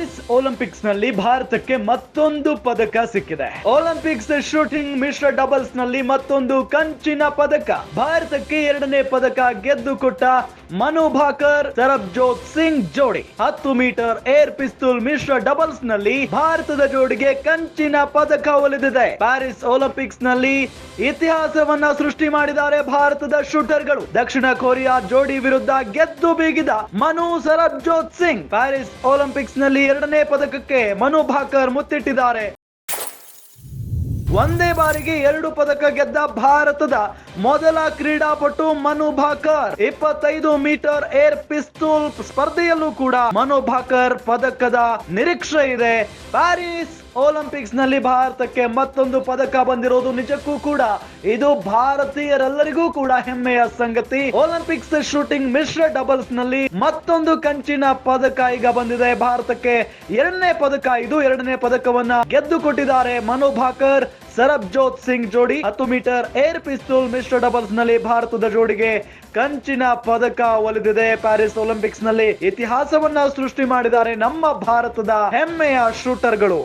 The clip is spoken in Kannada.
ಪ್ಯಾರಿಸ್ ಒಲಿಂಪಿಕ್ಸ್ ನಲ್ಲಿ ಭಾರತಕ್ಕೆ ಮತ್ತೊಂದು ಪದಕ ಸಿಕ್ಕಿದೆ. ಒಲಿಂಪಿಕ್ಸ್ ಶೂಟಿಂಗ್ ಮಿಶ್ರ ಡಬಲ್ಸ್ ನಲ್ಲಿ ಮತ್ತೊಂದು ಕಂಚಿನ ಪದಕ. ಭಾರತಕ್ಕೆ ಎರಡನೇ ಪದಕ ಗೆದ್ದುಕೊಟ್ಟ ಮನು ಭಾಕರ್ ಸರಬ್ಜೋತ್ ಸಿಂಗ್ ಜೋಡಿ 10 ಮೀಟರ್ ಏರ್ ಪಿಸ್ತೂಲ್ ಮಿಶ್ರ ಡಬಲ್ಸ್ ನಲ್ಲಿ ಭಾರತದ ಜೋಡಿಗೆ ಕಂಚಿನ ಪದಕ ಒಲಿದಿದೆ. ಪ್ಯಾರಿಸ್ ಒಲಿಂಪಿಕ್ಸ್ ನಲ್ಲಿ ಇತಿಹಾಸವನ್ನ ಸೃಷ್ಟಿ ಮಾಡಿದ್ದಾರೆ ಭಾರತದ ಶೂಟರ್ಗಳು. ದಕ್ಷಿಣ ಕೊರಿಯಾ ಜೋಡಿ ವಿರುದ್ಧ ಗೆದ್ದು ಬೀಗಿದ ಮನು ಸರಬ್ಜೋತ್ ಸಿಂಗ್ ಪ್ಯಾರಿಸ್ ಒಲಿಂಪಿಕ್ಸ್ ನಲ್ಲಿ ಎರಡನೇ ಪದಕಕ್ಕೆ ಮನು ಭಾಕರ್ ಮುತ್ತಿಟ್ಟಿದ್ದಾರೆ. ಒಂದೇ ಬಾರಿಗೆ 2 ಪದಕ ಗೆದ್ದ ಭಾರತದ ಮೊದಲ ಕ್ರೀಡಾಪಟು ಮನು ಭಾಕರ್. 25 ಮೀಟರ್ ಏರ್ ಪಿಸ್ತೂಲ್ ಸ್ಪರ್ಧೆಯಲ್ಲೂ ಕೂಡ ಮನು ಭಾಕರ್ ಪದಕದ ನಿರೀಕ್ಷೆ ಇದೆ. ಪ್ಯಾರಿಸ್ ಒಲಿಂಪಿಕ್ಸ್ ನಲ್ಲಿ ಭಾರತಕ್ಕೆ ಮತ್ತೊಂದು ಪದಕ ಬಂದಿರೋದು ನಿಜಕ್ಕೂ ಕೂಡ ಇದು ಭಾರತೀಯರೆಲ್ಲರಿಗೂ ಕೂಡ ಹೆಮ್ಮೆಯ ಸಂಗತಿ. ಒಲಿಂಪಿಕ್ಸ್ ಶೂಟಿಂಗ್ ಮಿಶ್ರ ಡಬಲ್ಸ್ ನಲ್ಲಿ ಮತ್ತೊಂದು ಕಂಚಿನ ಪದಕ ಈಗ ಬಂದಿದೆ ಭಾರತಕ್ಕೆ. ಎರಡನೇ ಪದಕ ಇದು. ಎರಡನೇ ಪದಕವನ್ನ ಗೆದ್ದು ಕೊಟ್ಟಿದ್ದಾರೆ ಮನು ಭಾಕರ್ ಸರಬ್ಜೋತ್ ಸಿಂಗ್ ಜೋಡಿ. 10 ಮೀಟರ್ ಏರ್ ಪಿಸ್ತೂಲ್ ಮಿಶ್ರ ಡಬಲ್ಸ್ ನಲ್ಲಿ ಭಾರತದ ಜೋಡಿಗೆ ಕಂಚಿನ ಪದಕ ಒಲಿದಿದೆ. ಪ್ಯಾರಿಸ್ ಒಲಿಂಪಿಕ್ಸ್ ನಲ್ಲಿ ಇತಿಹಾಸವನ್ನ ಸೃಷ್ಟಿ ಮಾಡಿದ್ದಾರೆ ನಮ್ಮ ಭಾರತದ ಹೆಮ್ಮೆಯ ಶೂಟರ್ಗಳು.